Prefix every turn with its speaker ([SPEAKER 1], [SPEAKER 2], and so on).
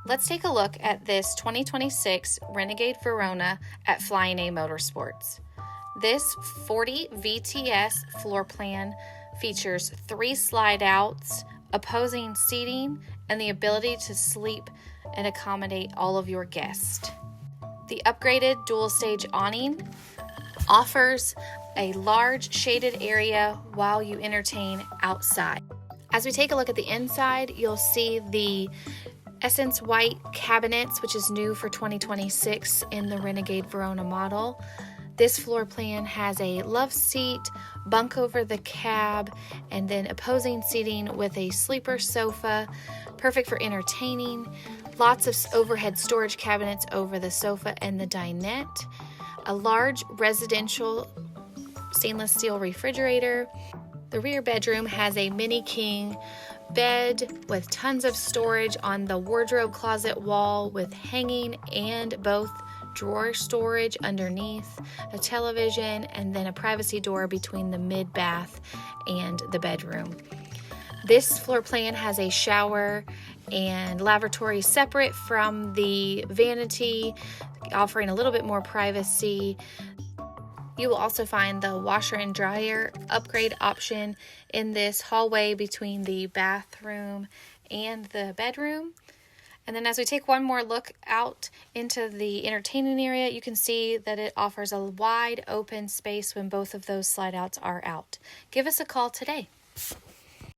[SPEAKER 1] Let's take a look at this 2026 Renegade Verona at Flying A Motorsports. This 40 VTS floor plan features 3 slide outs, opposing seating, and the ability to sleep and accommodate all of your guests. The upgraded dual stage awning offers a large shaded area while you entertain outside. As we take a look at the inside, you'll see the Essence White cabinets, which is new for 2026 in the Renegade Verona model. This floor plan has a Loveseat, bunk over the cab, and then opposing seating with a sleeper sofa, perfect for entertaining. Lots of overhead storage cabinets over the sofa and the dinette. A large residential stainless steel refrigerator. The rear bedroom has a mini king bed with tons of storage on the wardrobe closet wall with hanging and both drawer storage underneath, a television, and then a privacy door between the mid-bath and the bedroom. This floor plan has a shower and lavatory separate from the vanity, offering a little bit more privacy. You will also find the washer and dryer upgrade option in this hallway between the bathroom and the bedroom. And then as we take one more look out into the entertaining area, you can see that it offers a wide open space when both of those slide outs are out. Give us a call today.